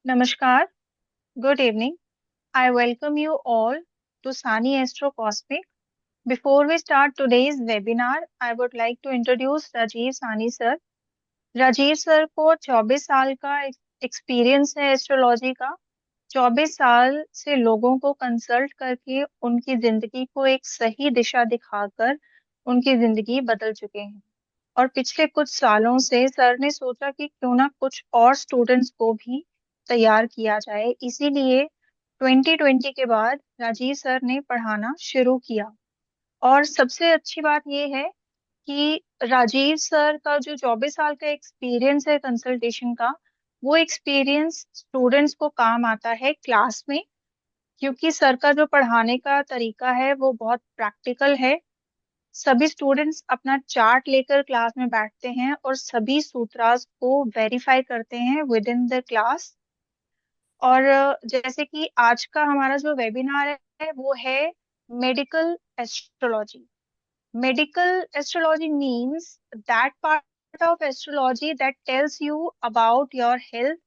Namaskar, good evening. I welcome you all to Sani Astro Cosmic. Before we start today's webinar, I would like to introduce Rajiv Sani sir. Rajiv sir को 24 साल का experience है astrology का। 24 साल से लोगों को कंसल्ट करके उनकी जिंदगी को एक सही दिशा दिखाकर उनकी जिंदगी बदल चुके हैं। और पिछले कुछ सालों से सर ने सोचा कि क्यों ना कुछ और स्टूडेंट्स को भी तैयार किया जाए, इसीलिए 2020 के बाद राजीव सर ने पढ़ाना शुरू किया। और सबसे अच्छी बात यह है कि राजीव सर का जो 24 साल का एक्सपीरियंस है कंसल्टेशन का, वो एक्सपीरियंस स्टूडेंट्स को काम आता है क्लास में, क्योंकि सर का जो पढ़ाने का तरीका है वो बहुत प्रैक्टिकल है। सभी स्टूडेंट्स अपना चार्ट लेकर क्लास में बैठते हैं और सभी सूत्रास को वेरीफाई करते हैं विद इन द क्लास। और जैसे कि आज का हमारा जो वेबिनार है वो है medical astrology. Medical astrology means that part of astrology that tells you about your health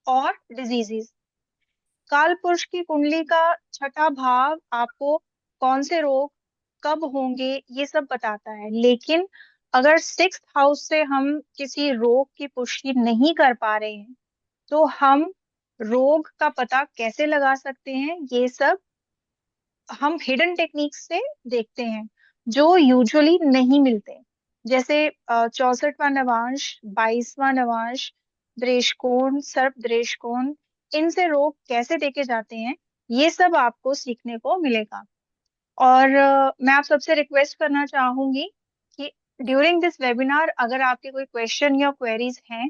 or diseases. काल पुरुष की कुंडली का छठा भाव आपको कौन से रोग कब होंगे ये सब बताता है, लेकिन अगर सिक्स्थ हाउस से हम किसी रोग की पुष्टि नहीं कर पा रहे हैं तो हम रोग का पता कैसे लगा सकते हैं, ये सब हम हिडन टेक्निक्स से देखते हैं जो यूजुअली नहीं मिलते। जैसे 64वां नवांश, 22वां नवांश, दृष्टिकोण, सर्प दृष्टिकोण, इनसे रोग कैसे देखे जाते हैं, ये सब आपको सीखने को मिलेगा। और मैं आप सबसे रिक्वेस्ट करना चाहूंगी कि ड्यूरिंग दिस वेबिनार अगर आपके कोई क्वेश्चन या क्वेरीज हैं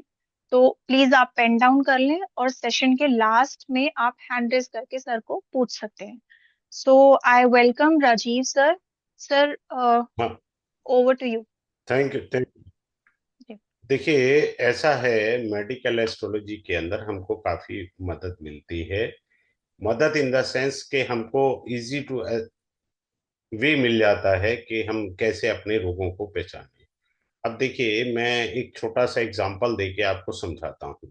तो प्लीज आप पेन डाउन कर लें और सेशन के लास्ट में आप हैंड रेज करके सर को पूछ सकते हैं। So I welcome Rajeev sir. Sir, हाँ, over to you. Thank you thank you. देखिए, ऐसा है, मेडिकल एस्ट्रोलॉजी के अंदर हमको काफी मदद मिलती है। मदद इन द सेंस कि हमको इजी टू वे मिल जाता है कि हम कैसे अपने रोगों को पहचानें। अब देखिए, मैं एक छोटा सा एग्जांपल देके आपको समझाता हूँ।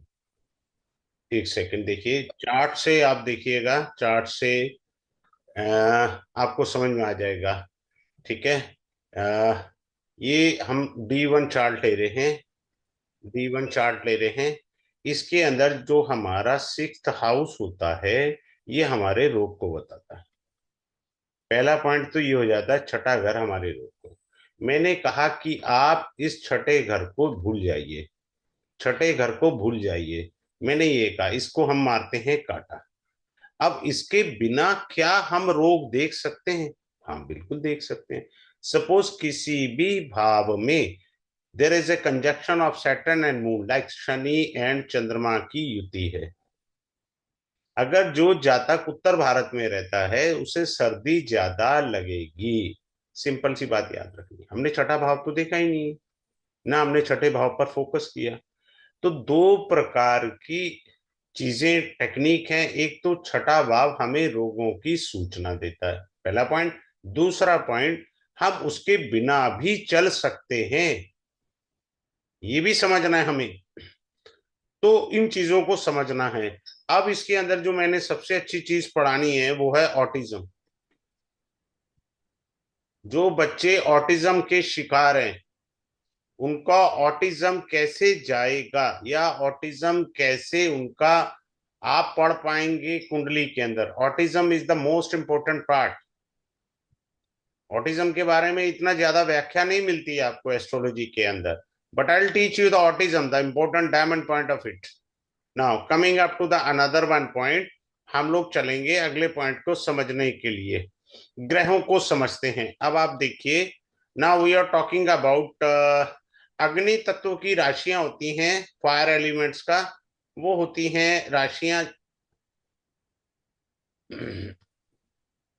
एक सेकंड देखिए, चार्ट से आप देखिएगा, चार्ट से आपको समझ में आ जाएगा। ठीक है। ये हम D1 चार्ट ले रहे हैं, D1 चार्ट ले रहे हैं। इसके अंदर जो हमारा सिक्स्थ हाउस होता है, ये हमारे रोग को बताता है। पहला पॉइंट तो ये हो जाता है, छठा घर हमारे रोग को। मैंने कहा कि आप इस छठे घर को भूल जाइए, छठे घर को भूल जाइए। मैंने ये कहा, इसको हम मारते हैं काटा। अब इसके बिना क्या हम रोग देख सकते हैं? हाँ, बिल्कुल देख सकते हैं। सपोज किसी भी भाव में there is A conjunction of Saturn and moon, like Shani and चंद्रमा की युति है। अगर जो जातक उत्तर भारत में रहता है उसे सर्दी ज्यादा लगेगी। सिंपल सी बात याद रखनी, हमने छठा भाव तो देखा ही नहीं है, ना हमने छठे भाव पर फोकस किया। तो दो प्रकार की चीजें, टेक्निक है। एक तो छठा भाव हमें रोगों की सूचना देता है, पहला पॉइंट। दूसरा पॉइंट, हम उसके बिना भी चल सकते हैं, ये भी समझना है हमें। तो इन चीजों को समझना है। अब इसके अंदर जो मैंने सबसे अच्छी चीज पढ़ानी है वो है ऑटिज्म। जो बच्चे ऑटिज्म के शिकार हैं, उनका ऑटिज्म कैसे जाएगा या ऑटिज्म कैसे उनका आप पढ़ पाएंगे कुंडली के अंदर। Autism is the most important part. Autism के बारे में इतना ज्यादा व्याख्या नहीं मिलती है आपको एस्ट्रोलॉजी के अंदर, but I will teach you the autism, the important diamond point of it. Now coming up to the another one point, हम लोग चलेंगे अगले पॉइंट को समझने के लिए। ग्रहों को समझते हैं। अब आप देखिए, now we are talking about अग्नि तत्व की राशियां होती हैं, फायर एलिमेंट्स का, वो होती हैं राशियां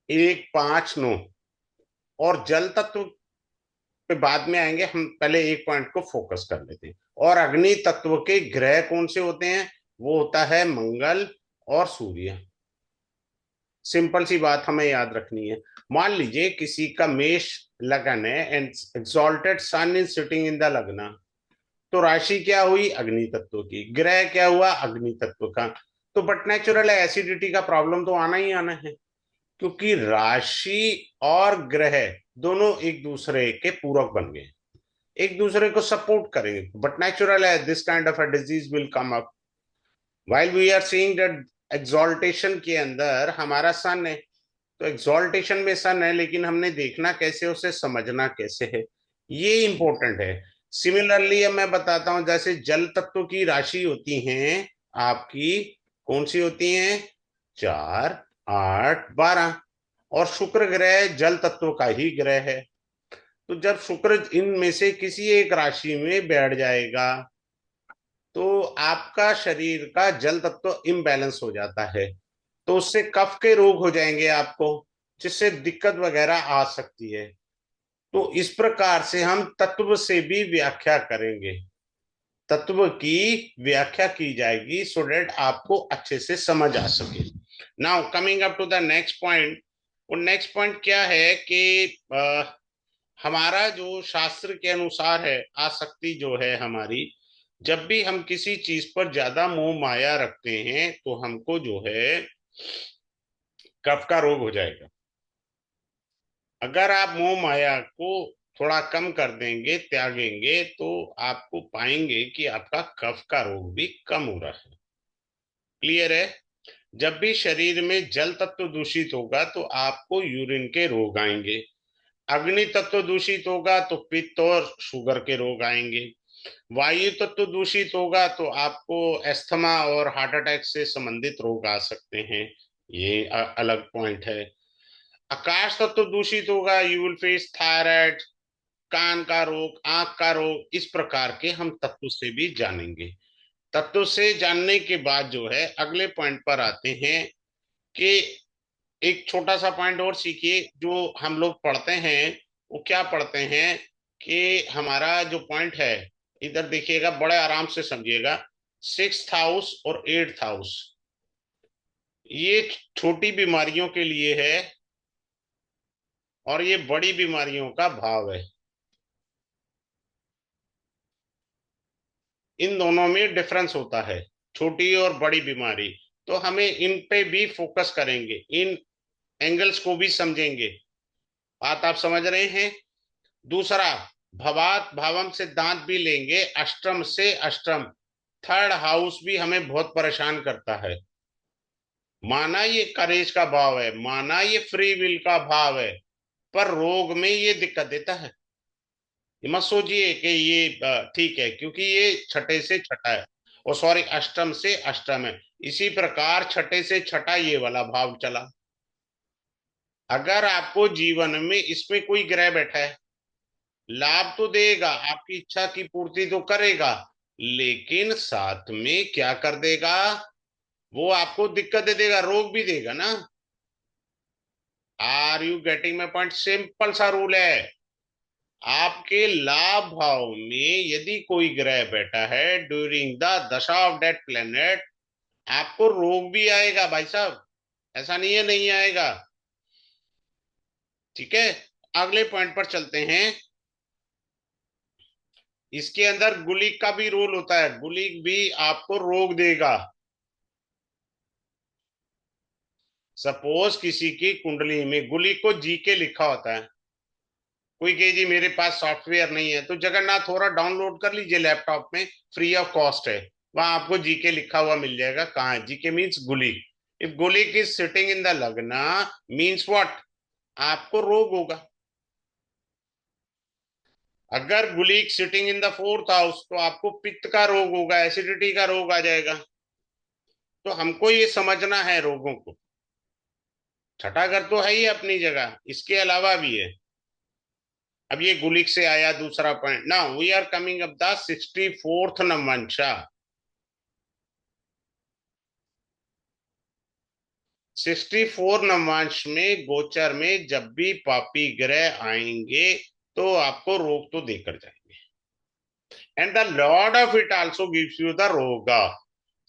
1, 5, 9। और जल तत्व पे बाद में आएंगे, हम पहले एक पॉइंट को फोकस कर लेते हैं। और अग्नि तत्व के ग्रह कौन से होते हैं? वो होता है मंगल और सूर्य। सिंपल सी बात हमें याद रखनी है। मान लीजिए किसी का मेष लगन है and exalted sun is sitting in the lagna, तो राशि क्या हुई? अग्नि तत्व की। ग्रह क्या हुआ? अग्नि तत्व का। तो बट नेचुरल है, एसिडिटी का प्रॉब्लम तो आना ही आना है, क्योंकि राशि और ग्रह दोनों एक दूसरे के पूरक बन गए, एक दूसरे को सपोर्ट करेंगे, बट नेचुरल है this kind of a disease will come up. While we are seeing that exaltation के अंदर हमारा सन है, तो एक्सॉल्टेशन में सन है, लेकिन हमने देखना कैसे, उसे समझना कैसे है, ये इंपॉर्टेंट है। सिमिलरली अब मैं बताता हूं, जैसे जल तत्व की राशि होती हैं आपकी, कौन सी होती हैं, 4, 8, 12, और शुक्र ग्रह जल तत्व का ही ग्रह है। तो जब शुक्र इनमें से किसी एक राशि में बैठ जाएगा, तो आपका शरीर का जल तत्व इम्बैलेंस हो जाता है, तो उससे कफ के रोग हो जाएंगे आपको, जिससे दिक्कत वगैरह आ सकती है। तो इस प्रकार से हम तत्व से भी व्याख्या करेंगे, तत्व की व्याख्या की जाएगी, सो डेट आपको अच्छे से समझ आ सके। Now coming up to the next point. और नेक्स्ट पॉइंट क्या है कि हमारा जो शास्त्र के अनुसार है, आसक्ति जो है हमारी, जब भी हम किसी चीज पर ज्यादा मोह माया रखते हैं तो हमको जो है कफ का रोग हो जाएगा। अगर आप मोह माया को थोड़ा कम कर देंगे, त्यागेंगे, तो आपको पाएंगे कि आपका कफ का रोग भी कम हो रहा है। क्लियर है? जब भी शरीर में जल तत्व दूषित होगा तो आपको यूरिन के रोग आएंगे, अग्नि तत्व दूषित होगा तो पित्त और शुगर के रोग आएंगे, वायु तत्व दूषित होगा तो आपको अस्थमा और हार्ट अटैक से संबंधित रोग आ सकते हैं, ये अलग पॉइंट है। आकाश तत्व दूषित होगा, यू विल फेस थायराइड, कान का रोग, आंख का रोग, इस प्रकार के हम तत्व से भी जानेंगे। तत्व से जानने के बाद जो है अगले पॉइंट पर आते हैं कि एक छोटा सा पॉइंट और सीखिए, जो हम लोग पढ़ते हैं वो क्या पढ़ते हैं कि हमारा जो पॉइंट है, इधर देखिएगा, बड़े आराम से समझिएगा। 6th हाउस और 8th हाउस, ये छोटी बीमारियों के लिए है और ये बड़ी बीमारियों का भाव है। इन दोनों में डिफरेंस होता है, छोटी और बड़ी बीमारी। तो हमें इन पे भी फोकस करेंगे, इन एंगल्स को भी समझेंगे। बात आप समझ रहे हैं? दूसरा, भवात भावम सिद्धांत भी लेंगे, अष्टम से अष्टम, 3rd हाउस भी हमें बहुत परेशान करता है। माना ये करेज का भाव है, माना ये फ्री विल का भाव है, पर रोग में ये दिक्कत देता है। ये मत सोचिए कि ये ठीक है, क्योंकि ये छठे से छठा है, और सॉरी अष्टम से अष्टम है। इसी प्रकार छठे से छठा ये वाला भाव चला। अगर आपको जीवन में इसमें कोई ग्रह बैठा है, लाभ तो देगा, आपकी इच्छा की पूर्ति तो करेगा, लेकिन साथ में क्या कर देगा, वो आपको दिक्कत दे देगा, रोग भी देगा ना। Are you getting my point? Simple सा रूल है, आपके लाभ भाव में यदि कोई ग्रह बैठा है ड्यूरिंग द दशा ऑफ दैट प्लेनेट, आपको रोग भी आएगा भाई साहब, ऐसा नहीं है नहीं आएगा। ठीक है, अगले पॉइंट पर चलते हैं। इसके अंदर गुलिक का भी रोल होता है, गुलिक भी आपको रोग देगा। सपोज किसी की कुंडली में गुलिक को जी के लिखा होता है, कोई कहे जी मेरे पास सॉफ्टवेयर नहीं है, तो जगन्नाथ थोड़ा डाउनलोड कर लीजिए लैपटॉप में, फ्री ऑफ कॉस्ट है, वहां आपको जीके लिखा हुआ मिल जाएगा। कहाँ है GK? Means Gulik. If Gulik is sitting in the lagna, means what, आपको रोग होगा। अगर Gulik sitting in the 4th house, तो आपको पित्त का रोग होगा, एसिडिटी का रोग आ जाएगा। तो हमको ये समझना है रोगों को। छठा घर तो है ही अपनी जगह, इसके अलावा भी है। अब ये गुलिक से आया दूसरा point. Now we are coming up the 64th navamsha. 64 नवांश में गोचर में जब भी पापी ग्रह आएंगे तो आपको रोग तो देकर जाएंगे, and the Lord of it also gives you the रोगा।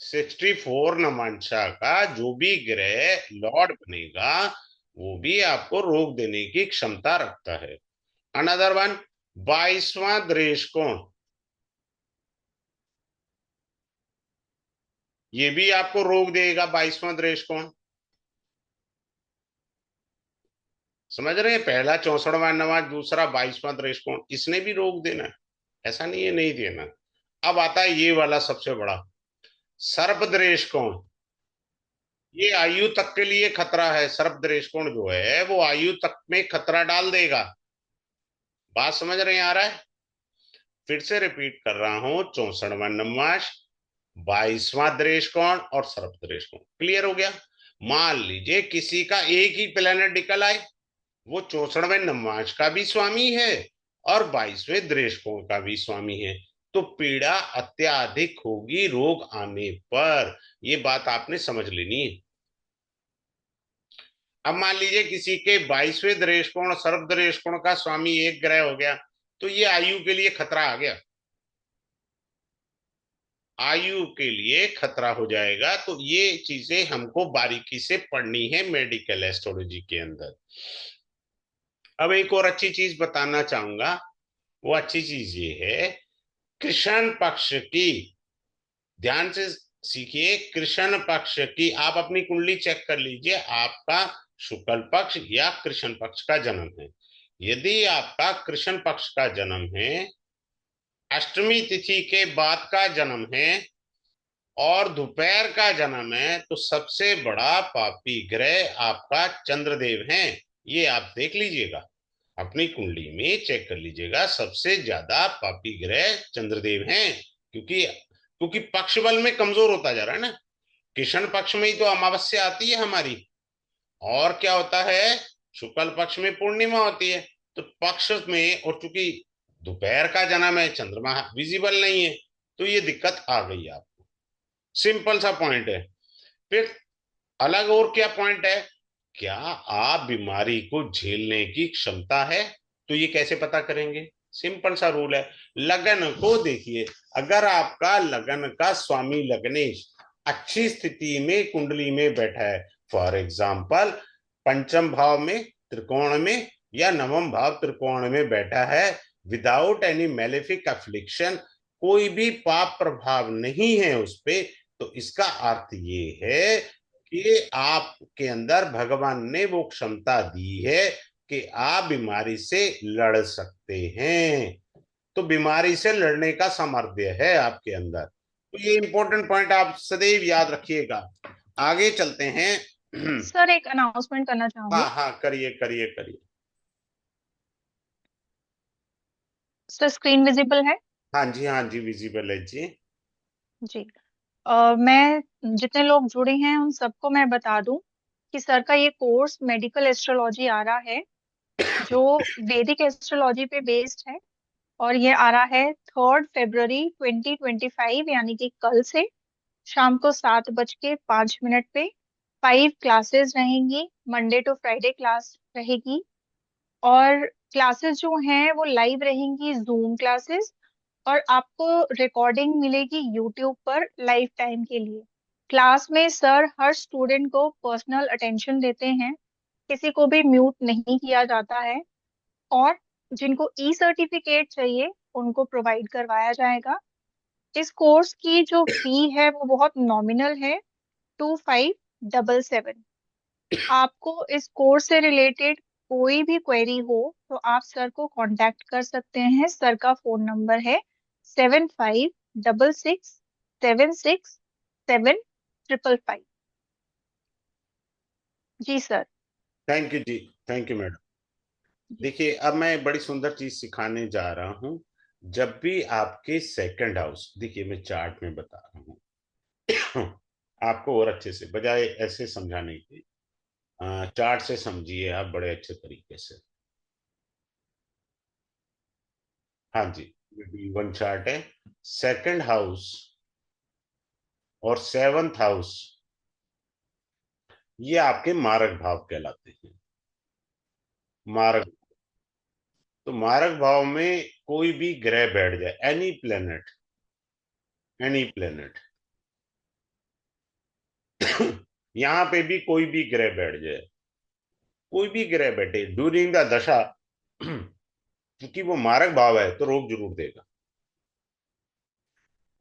64 नवांशा का जो भी ग्रह लॉर्ड बनेगा, वो भी आपको रोग देने की क्षमता रखता है। अनदर वन, 22वां दृष्टिकोण। ये भी आपको रोक देगा 22वां दृष्टिकोण। समझ रहे हैं, पहला 64वां नवाज, दूसरा 22वां दृष्टिकोण, इसने भी रोक देना है, ऐसा नहीं है नहीं देना। अब आता है ये वाला सबसे बड़ा सर्प दृष्टिकोण। ये आयु तक के लिए खतरा है, सर्प दृष्टिकोण जो है वो आयु तक में खतरा डाल देगा। बात समझ रहे हैं, आ रहा है? फिर से रिपीट कर रहा हूं, 64वां नवमास, 22वां दृष्टिकोण और सर्प दृष्टिकोण। क्लियर हो गया? मान लीजिए किसी का एक ही प्लेनेट निकल आए, वो 64वें नवमास का भी स्वामी है और 22वें दृष्टिकोण का भी स्वामी है, तो पीड़ा अत्याधिक होगी रोग आने पर। ये बात आपने समझ लेनी है। अब मान लीजिए किसी के 22वें दृष्टिकोण सर्प दृष्टिकोण का स्वामी एक ग्रह हो गया, तो ये आयु के लिए खतरा आ गया, आयु के लिए खतरा हो जाएगा। तो ये चीजें हमको बारीकी से पढ़नी है मेडिकल एस्ट्रोलॉजी के अंदर। अब एक और अच्छी चीज बताना चाहूंगा, वो अच्छी चीज ये है, कृष्ण पक्ष की, ध्यान से सीखिए, कृष्ण पक्ष की, आप अपनी कुंडली चेक कर लीजिए, आपका शुक्ल पक्ष या कृष्ण पक्ष का जन्म है। यदि आपका कृष्ण पक्ष का जन्म है, अष्टमी तिथि के बाद का जन्म है और दोपहर का जन्म है, तो सबसे बड़ा पापी ग्रह आपका चंद्रदेव है। ये आप देख लीजिएगा, अपनी कुंडली में चेक कर लीजिएगा, सबसे ज्यादा पापी ग्रह चंद्रदेव हैं। क्योंकि पक्ष बल में कमजोर होता जा रहा है ना। कृष्ण पक्ष में ही तो अमावस्या आती है हमारी, और क्या होता है, शुक्ल पक्ष में पूर्णिमा होती है। तो पक्ष में, और चूंकि दोपहर का जन्म है, चंद्रमा विजिबल नहीं है, तो ये दिक्कत आ गई आपको। सिंपल सा पॉइंट है। फिर अलग और क्या पॉइंट है, क्या आप बीमारी को झेलने की क्षमता है? तो ये कैसे पता करेंगे? सिंपल सा रूल है, लगन को देखिए। अगर आपका लगन का स्वामी लग्नेश अच्छी स्थिति में कुंडली में बैठा है, फॉर एग्जाम्पल पंचम भाव में, त्रिकोण में, या नवम भाव त्रिकोण में बैठा है, विदाउट एनी मेलेफिक अफ्लिक्शन, कोई भी पाप प्रभाव नहीं है उस पे, तो इसका अर्थ ये है कि आपके अंदर भगवान ने वो क्षमता दी है कि आप बीमारी से लड़ सकते हैं। तो बीमारी से लड़ने का सामर्थ्य है आपके अंदर। तो ये इंपॉर्टेंट पॉइंट आप सदैव याद रखिएगा। आगे चलते हैं। सर एक अनाउंसमेंट करना हाँ चाहूंगी। हाँ, करिए करिए करिए। सर स्क्रीन विजिबल है? हाँ जी हाँ जी, विजिबल है जी। जी। मैं जितने लोग जुड़े हैं उन सबको मैं बता दूं कि सर का ये कोर्स मेडिकल एस्ट्रोलॉजी आ रहा है, जो वैदिक एस्ट्रोलॉजी पे बेस्ड है। और ये आ रहा है 3 फरवरी 2025, यानी कि कल से, शाम को 7:05 पे। 5 क्लासेस रहेंगी, मंडे टू फ्राइडे क्लास रहेगी। और क्लासेस जो हैं वो लाइव रहेंगी, जूम क्लासेस। और आपको रिकॉर्डिंग मिलेगी यूट्यूब पर लाइफ टाइम के लिए। क्लास में सर हर स्टूडेंट को पर्सनल अटेंशन देते हैं, किसी को भी म्यूट नहीं किया जाता है। और जिनको ई सर्टिफिकेट चाहिए उनको प्रोवाइड करवाया जाएगा। इस कोर्स की जो फी है वो बहुत नॉमिनल है, 2577। आपको इस कोर्स से रिलेटेड कोई भी क्वेरी हो तो आप सर को कांटेक्ट कर सकते हैं। सर का फोन नंबर है 7566 76 7 555। जी सर। थैंक यू जी, थैंक यू मैडम। देखिए, अब मैं बड़ी सुंदर चीज सिखाने जा रहा हूं। जब भी आपके सेकंड हाउस, देखिए मैं चार्ट में बता रहा हूं आपको और अच्छे से, बजाय ऐसे समझाने के, चार्ट से समझिए आप बड़े अच्छे तरीके से। हाँ जी, वन चार्ट है। सेकंड हाउस और सेवंथ हाउस, ये आपके मारक भाव कहलाते हैं। मारक, तो मारक भाव में कोई भी ग्रह बैठ जाए, एनी प्लेनेट, एनी प्लेनेट यहां पे भी कोई भी ग्रह बैठ जाए, कोई भी ग्रह बैठे ड्यूरिंग द दशा, क्योंकि वो मारक भाव है तो रोग जरूर देगा।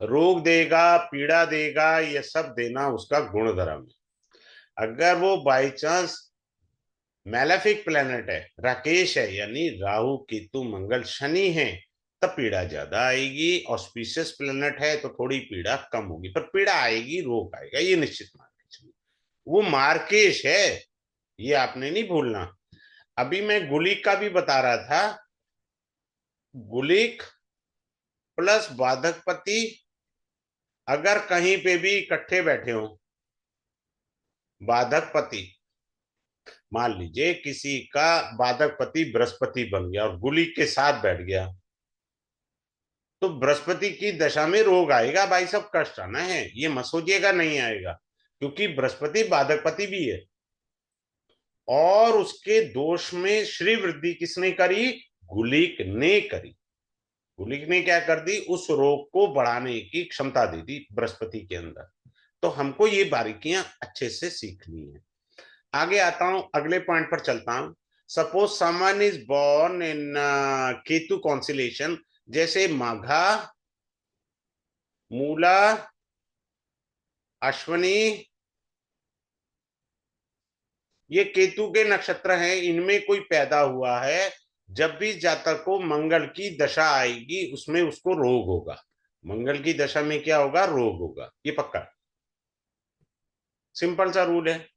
रोग देगा, पीड़ा देगा, ये सब देना उसका गुण धर्म है। अगर वो बाई चांस मैलेफिक प्लेनेट है, राकेश है, यानी राहु केतु मंगल शनि है, तब पीड़ा ज्यादा आएगी। ऑस्पिशियस प्लेनेट है तो थोड़ी पीड़ा कम होगी, पर पीड़ा आएगी, रोग आएगा, ये निश्चित मान के चलिए। वो मार्केश है, ये आपने नहीं भूलना। अभी मैं गुलिक का भी बता रहा था। गुलिक प्लस बाधकपति अगर कहीं पे भी इकट्ठे बैठे हो, बाधकपति, मान लीजिए किसी का बाधकपति बृहस्पति बन गया और गुलिक के साथ बैठ गया, तो बृहस्पति की दशा में रोग आएगा भाई, सब कष्ट आना है, ये मत सोचिएगा नहीं आएगा, क्योंकि बृहस्पति बाधकपति भी है। और उसके दोष में श्री वृद्धि किसने करी? गुलिक ने करी। गुलिक ने क्या कर दी? उस रोग को बढ़ाने की क्षमता दे दी बृहस्पति के अंदर। तो हमको ये बारीकियां अच्छे से सीखनी है। आगे आता हूं, अगले पॉइंट पर चलता हूं। Suppose someone is born in Ketu constellation, जैसे माघा, मूला, अश्वनी, ये केतु के नक्षत्र हैं, इनमें कोई पैदा हुआ है, जब भी जातक को मंगल की दशा आएगी उसमें उसको रोग होगा। मंगल की दशा में क्या होगा? रोग होगा, ये पक्का, सिंपल सा रूल है।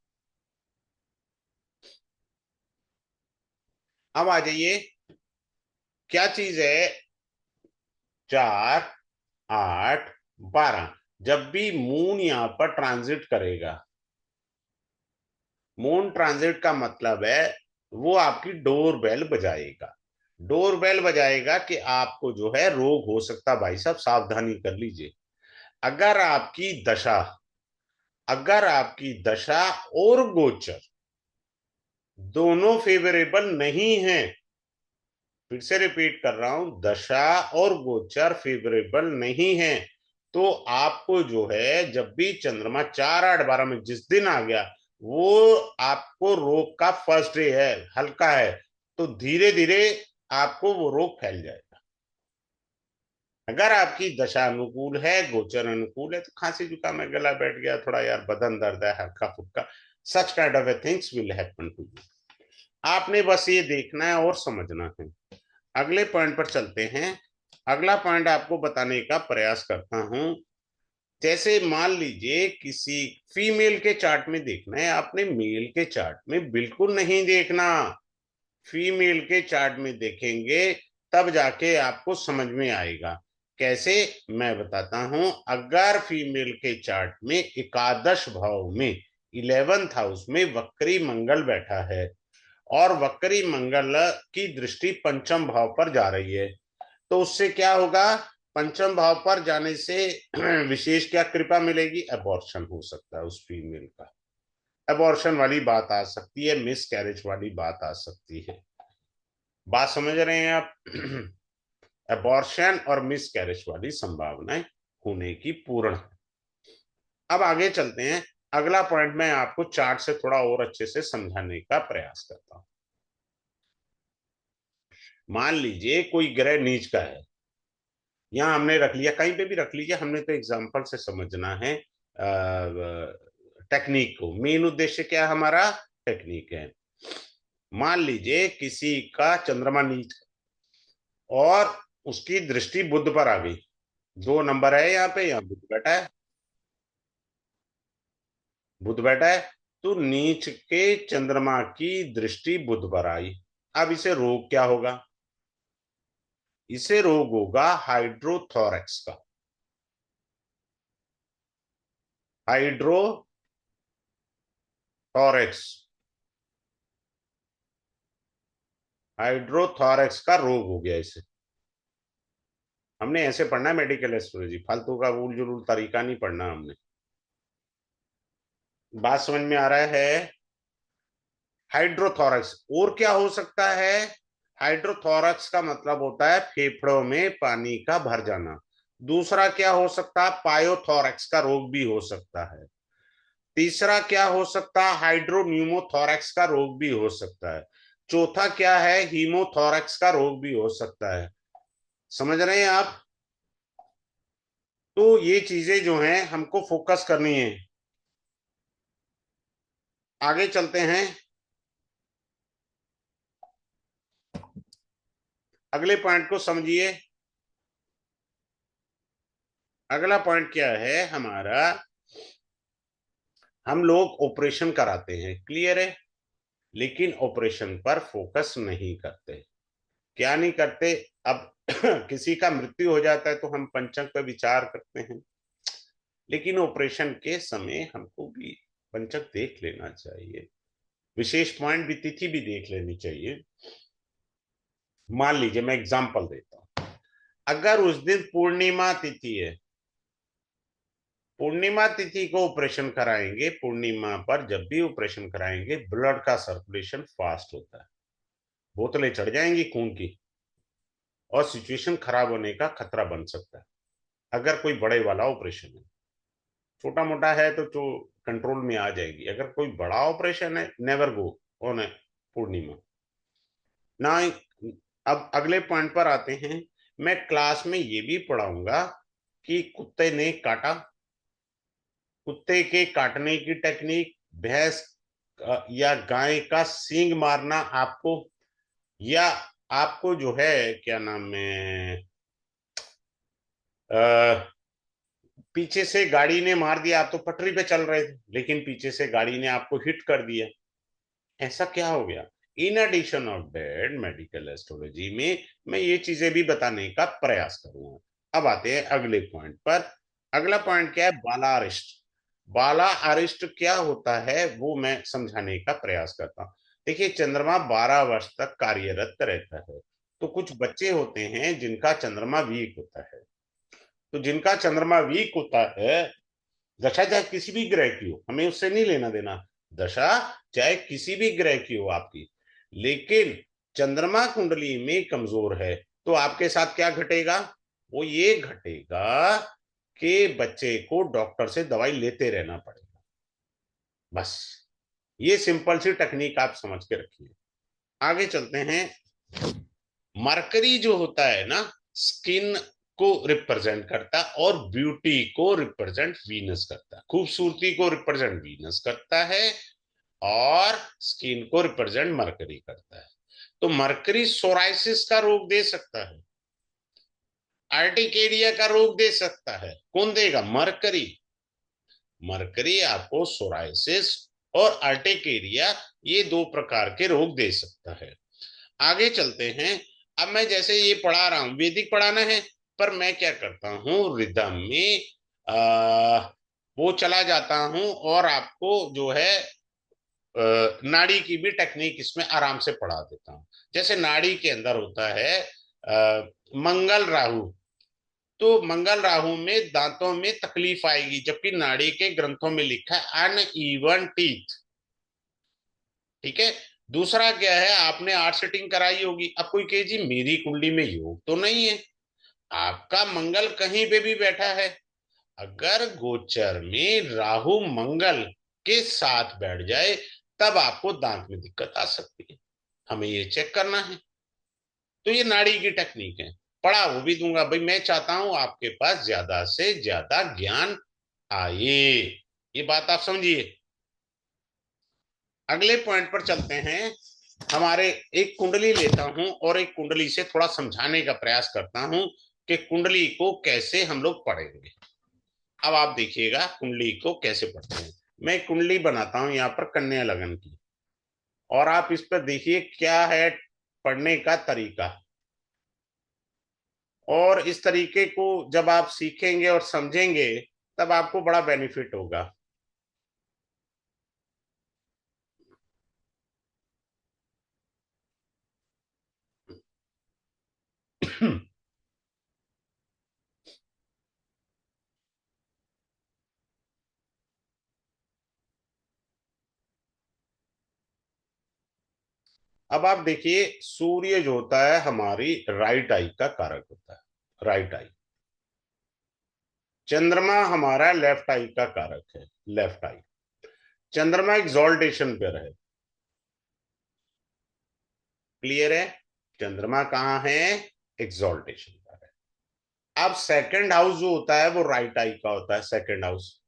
अब आ जाइए, क्या चीज है? 4, 8, 12, जब भी मून यहां पर ट्रांजिट करेगा, मून ट्रांजिट का मतलब है वो आपकी डोर बेल बजाएगा। डोर बेल बजाएगा कि आपको जो है रोग हो सकता, भाई साहब सावधानी कर लीजिए। अगर आपकी दशा, अगर आपकी दशा और गोचर दोनों फेवरेबल नहीं है, फिर से रिपीट कर रहा हूं, दशा और गोचर फेवरेबल नहीं है, तो आपको जो है जब भी चंद्रमा 4, 8, 12 में जिस दिन आ गया, वो आपको रोग का फर्स्ट डे है, हल्का है, तो धीरे धीरे आपको वो रोग फैल जाएगा। अगर आपकी दशा अनुकूल है, गोचर अनुकूल है, तो खांसी जुकाम है, गला बैठ गया, थोड़ा यार बदन दर्द है, हल्का फुल्का, such kind of things will happen to you. आपने बस ये देखना है और समझना है। अगले पॉइंट पर चलते हैं। अगला पॉइंट आपको बताने का प्रयास करता हूं। जैसे मान लीजिए किसी फीमेल के चार्ट में देखना है आपने, मेल के चार्ट में बिल्कुल नहीं देखना। फीमेल के चार्ट में देखेंगे तब जाके आपको समझ में आएगा। कैसे? मैं बताता हूं। अगर फीमेल के चार्ट में एकादश भाव में, 11th हाउस में वक्री मंगल बैठा है और वक्री मंगल की दृष्टि पंचम भाव पर जा रही है, तो उससे क्या होगा? पंचम भाव पर जाने से विशेष क्या कृपा मिलेगी? अबॉर्शन हो सकता है उस फीमेल का, अबॉर्शन वाली बात आ सकती है, मिस कैरेज वाली बात आ सकती है। बात समझ रहे हैं आप? अबॉर्शन और मिस कैरेज वाली संभावनाएं होने की पूर्ण है। अब आगे चलते हैं। अगला पॉइंट मैं आपको चार्ट से थोड़ा और अच्छे से समझाने का प्रयास करता हूं। मान लीजिए कोई ग्रह नीच का है, यहां हमने रख लिया, कहीं पे भी रख लीजिए, हमने तो एग्जाम्पल से समझना है टेक्निक को। मेन उद्देश्य क्या हमारा? टेक्निक है। मान लीजिए किसी का चंद्रमा नीच और उसकी दृष्टि बुध पर आ गई, 2 नंबर है यहाँ पे, यहाँ बुध बैठा है, बुध बैठा है, तो नीच के चंद्रमा की दृष्टि बुध पर आई। अब इसे रोग क्या होगा? इसे रोग होगा हाइड्रोथोरेक्स का। हाइड्रोथोरेक्स, हाइड्रोथोरेक्स का रोग हो गया इसे। हमने ऐसे पढ़ना है मेडिकल एस्ट्रोलॉजी, फालतू का उल जुलूल तरीका नहीं पढ़ना हमने। बात समझ में आ रहा है? हाइड्रोथोरेक्स। और क्या हो सकता है? हाइड्रोथोरेक्स का मतलब होता है फेफड़ों में पानी का भर जाना। दूसरा क्या हो सकता है? पायोथोरेक्स का रोग भी हो सकता है। तीसरा क्या हो सकता है? हाइड्रोन्यूमोथोरेक्स का रोग भी हो सकता है। चौथा क्या है? हीमोथोरेक्स का रोग भी हो सकता है। समझ रहे हैं आप? तो ये चीजें जो हैं हमको फोकस करनी है। आगे चलते हैं, अगले पॉइंट को समझिए। अगला पॉइंट क्या है हमारा, हम लोग ऑपरेशन कराते हैं, क्लियर है, लेकिन ऑपरेशन पर फोकस नहीं करते। क्या नहीं करते? अब किसी का मृत्यु हो जाता है तो हम पंचंग पर विचार करते हैं, लेकिन ऑपरेशन के समय हमको भी पंचक देख लेना चाहिए, विशेष पॉइंट भी, तिथि भी देख लेनी चाहिए। मान लीजिए, मैं एग्जांपल देता हूं, अगर उस दिन पूर्णिमा तिथि है, पूर्णिमा तिथि को ऑपरेशन कराएंगे, पूर्णिमा पर जब भी ऑपरेशन कराएंगे ब्लड का सर्कुलेशन फास्ट होता है, बोतलें चढ़ जाएंगी खून की, और सिचुएशन खराब होने का खतरा बन सकता है। अगर कोई बड़े वाला ऑपरेशन है, छोटा मोटा है तो कंट्रोल में आ जाएगी, अगर कोई बड़ा ऑपरेशन है, नेवर गो ऑन पूर्णिमा ना। अब अगले पॉइंट पर आते हैं। मैं क्लास में ये भी पढ़ाऊंगा कि कुत्ते ने काटा, कुत्ते के काटने की टेक्निक, भैंस या गाय का सींग मारना आपको, या आपको जो है क्या नाम है, पीछे से गाड़ी ने मार दिया, आप तो पटरी पे चल रहे थे लेकिन पीछे से गाड़ी ने आपको हिट कर दिया, ऐसा क्या हो गया। In addition of that medical astrology में मैं ये चीजें भी बताने का प्रयास करूंगा। अब आते हैं अगले पॉइंट पर। अगला पॉइंट क्या है, बाला अरिष्ट। बाला अरिष्ट क्या होता है वो मैं समझाने का प्रयास करता हूं। देखिए, चंद्रमा 12 वर्ष तक कार्यरत रहता है, तो कुछ बच्चे होते हैं जिनका चंद्रमा वीक होता है। तो जिनका चंद्रमा वीक होता है, दशा चाहे किसी भी ग्रह की हो, हमें उससे नहीं लेना देना, दशा चाहे किसी भी ग्रह की हो आपकी, लेकिन चंद्रमा कुंडली में कमजोर है, तो आपके साथ क्या घटेगा, वो ये घटेगा कि बच्चे को डॉक्टर से दवाई लेते रहना पड़ेगा। बस ये सिंपल सी टेक्निक आप समझ के रखिए। आगे चलते हैं। मरकरी जो होता है ना, स्किन को रिप्रेजेंट करता है और ब्यूटी को रिप्रेजेंट वीनस करता है, खूबसूरती को रिप्रेजेंट वीनस करता है और स्किन को रिप्रेजेंट मरकरी करता है। तो मरकरी सोराइसिस का रोग दे सकता है, आर्टिकेरिया का रोग दे सकता है, कौन देगा, मरकरी। मरकरी आपको सोराइसिस और आर्टिकेरिया, ये दो प्रकार के रोग दे सकता है। आगे चलते हैं। अब मैं जैसे ये पढ़ा रहा हूं, वैदिक पढ़ाना है, पर मैं क्या करता हूँ, रिदम में वो चला जाता हूं और आपको जो है नाड़ी की भी टेक्निक इसमें आराम से पढ़ा देता हूँ। जैसे नाड़ी के अंदर होता है मंगल राहु, तो मंगल राहु में दांतों में तकलीफ आएगी, जबकि नाड़ी के ग्रंथों में लिखा है अनइवन टीथ। ठीक है। दूसरा क्या है, आपने आर्ट सेटिंग कराई होगी, अब कोई कहे जी मेरी कुंडली में योग तो नहीं है, आपका मंगल कहीं पे भी बैठा है, अगर गोचर में राहु मंगल के साथ बैठ जाए तब आपको दांत में दिक्कत आ सकती है, हमें ये चेक करना है। तो ये नाड़ी की टेक्निक है, पढ़ा वो भी दूंगा भाई, मैं चाहता हूं आपके पास ज्यादा से ज्यादा ज्ञान आए, ये बात आप समझिए। अगले पॉइंट पर चलते हैं। हमारे एक कुंडली लेता हूं और एक कुंडली से थोड़ा समझाने का प्रयास करता हूं कि कुंडली को कैसे हम लोग पढ़ेंगे। अब आप देखिएगा कुंडली को कैसे पढ़ते हैं। मैं कुंडली बनाता हूं यहाँ पर कन्या लगन की, और आप इस पर देखिए क्या है पढ़ने का तरीका, और इस तरीके को जब आप सीखेंगे और समझेंगे तब आपको बड़ा बेनिफिट होगा। अब आप देखिए, सूर्य जो होता है हमारी राइट आई का कारक होता है, राइट आई। चंद्रमा हमारा लेफ्ट आई का कारक है, लेफ्ट आई। चंद्रमा एक्सॉल्टेशन पे है, क्लियर है, चंद्रमा कहाँ है, एक्सॉल्टेशन पर है। अब सेकंड हाउस जो होता है वो राइट आई का होता है, सेकंड हाउस,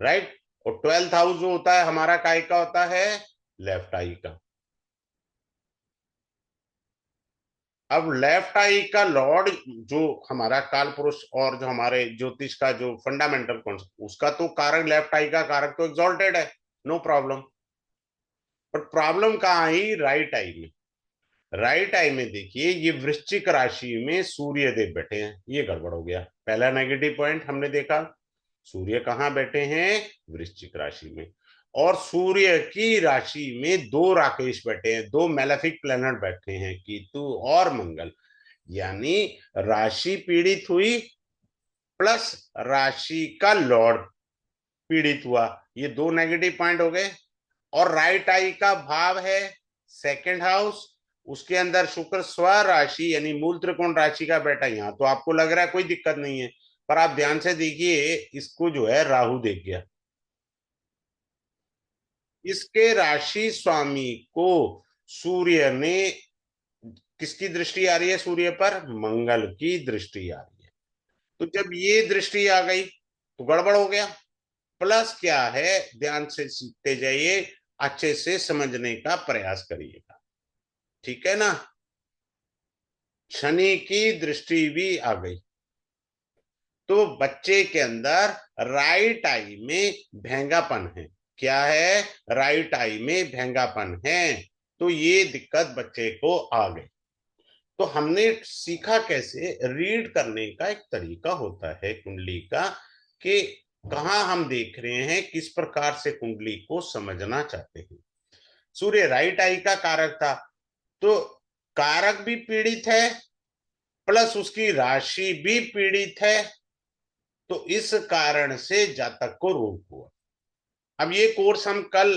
राइट। और ट्वेल्थ हाउस जो होता है हमारा काय का होता है, लेफ्ट आई का। अब लेफ्ट आई का लॉर्ड जो हमारा काल पुरुष और जो हमारे ज्योतिष का जो फंडामेंटल कॉन्सेप्ट, उसका तो कारक, लेफ्ट आई का कारक तो एग्जॉल्टेड है, नो प्रॉब्लम। पर प्रॉब्लम कहाँ आई, राइट आई में। राइट आई में देखिए, ये वृश्चिक राशि में सूर्य देव बैठे हैं, ये गड़बड़ हो गया। पहला नेगेटिव पॉइंट हमने देखा, सूर्य कहाँ बैठे हैं, वृश्चिक राशि में। और सूर्य की राशि में दो राकेश बैठे हैं, दो मेलेफिक प्लैनेट बैठे हैं, केतु और मंगल। यानी राशि पीड़ित हुई, प्लस राशि का लॉर्ड पीड़ित हुआ, ये दो नेगेटिव पॉइंट हो गए। और राइट आई का भाव है सेकंड हाउस, उसके अंदर शुक्र स्व राशि यानी मूल त्रिकोण राशि का बैठा। यहां तो आपको लग रहा है कोई दिक्कत नहीं है, पर आप ध्यान से देखिए, इसको जो है राहु देख गया। इसके राशि स्वामी को सूर्य ने, किसकी दृष्टि आ रही है सूर्य पर, मंगल की दृष्टि आ रही है। तो जब ये दृष्टि आ गई तो गड़बड़ हो गया। प्लस क्या है, ध्यान से सीखते जाइए, अच्छे से समझने का प्रयास करिएगा, ठीक है ना। शनि की दृष्टि भी आ गई, तो बच्चे के अंदर राइट आई में भेंगापन है। क्या है, राइट आई में भेंगापन है। तो ये दिक्कत बच्चे को आ गई। तो हमने सीखा कैसे रीड करने का एक तरीका होता है कुंडली का, कि कहाँ हम देख रहे हैं, किस प्रकार से कुंडली को समझना चाहते हैं। सूर्य राइट आई का कारक था, तो कारक भी पीड़ित है, प्लस उसकी राशि भी पीड़ित है। तो इस कारण से जातक को रोग हुआ। अब ये कोर्स हम कल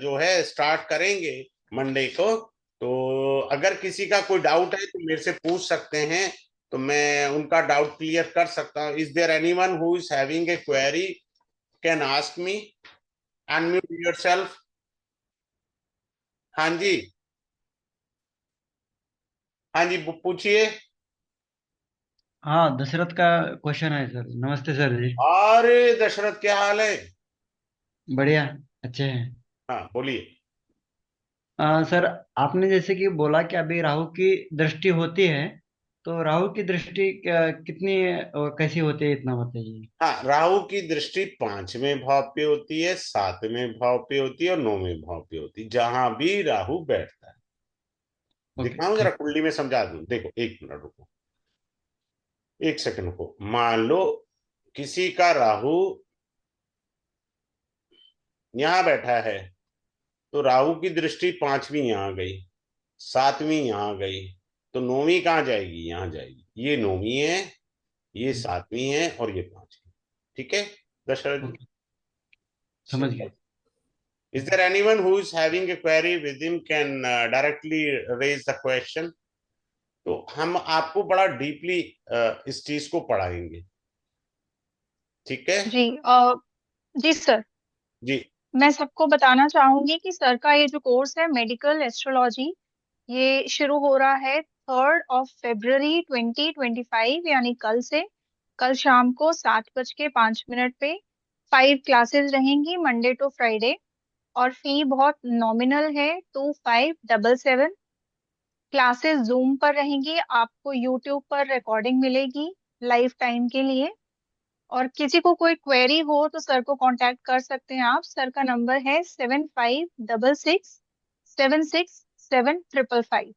जो है स्टार्ट करेंगे, मंडे को। तो अगर किसी का कोई डाउट है तो मेरे से पूछ सकते हैं, तो मैं उनका डाउट क्लियर कर सकता हूँ। Is there anyone who is having a query, can ask me, unmute yourself. हाँ जी, हाँ जी, पूछिए। हाँ, दशरथ का क्वेश्चन है सर। नमस्ते सर जी। अरे दशरथ, क्या हाल है? बढ़िया। अच्छे हैं। हाँ बोलिए। सर, आपने जैसे कि बोला कि अभी राहु की दृष्टि होती है, तो राहु की दृष्टि कितनी कैसी होती है, इतना बताइए। हाँ, राहु की दृष्टि पांचवें भाव पे होती है, सातवें भाव पे होती है और नौवें भाव पे होती है, जहां भी राहु बैठता है। ओके, दिखाऊं जरा ठीक। कुंडली में, समझा दूं। देखो, एक मिनट रुको, एक सेकंड को। मान लो किसी का राहु यहां बैठा है, तो राहु की दृष्टि पांचवी यहां गई, सातवीं यहां गई, तो नौवीं कहां जाएगी, यहां जाएगी। ये नौवीं है, ये सातवीं है और ये पांचवी। ठीक है दशरथ जी, ओके, समझ सिंपल। गए। Is there anyone who is having a query with him can directly raise the question? तो हम आपको बड़ा डीपली इस चीज को पढ़ाएंगे, ठीक है जी जी सर। जी। मैं सबको बताना चाहूंगी कि सर का ये जो कोर्स है मेडिकल एस्ट्रोलॉजी, ये शुरू हो रहा है 3 फरवरी 2025, यानी कल से। कल शाम को 7:05 पे 5 क्लासेस रहेंगी, मंडे टू फ्राइडे। और फी बहुत नॉमिनल है, 2577। क्लासेस जूम पर रहेंगी, आपको यूट्यूब पर रिकॉर्डिंग मिलेगी लाइफ टाइम के लिए। और किसी को कोई क्वेरी हो तो सर को कांटेक्ट कर सकते हैं आप। सर का नंबर है 7566 76755।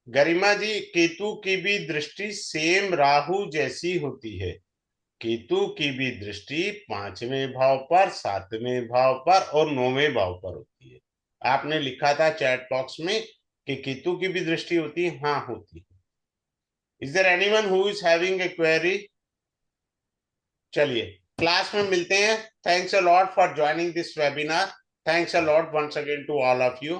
गरिमा जी, केतु की भी दृष्टि सेम राहु जैसी होती है। केतु की भी दृष्टि पांचवें भाव पर, सातवें भाव पर और नौवें भाव पर होती है। आपने लिखा था चैट बॉक्स में कि केतु की भी दृष्टि होती है, हाँ होती है। Is there anyone who is having a query? चलिए क्लास में मिलते हैं। Thanks a lot for joining this webinar. Thanks a lot once again to all of you.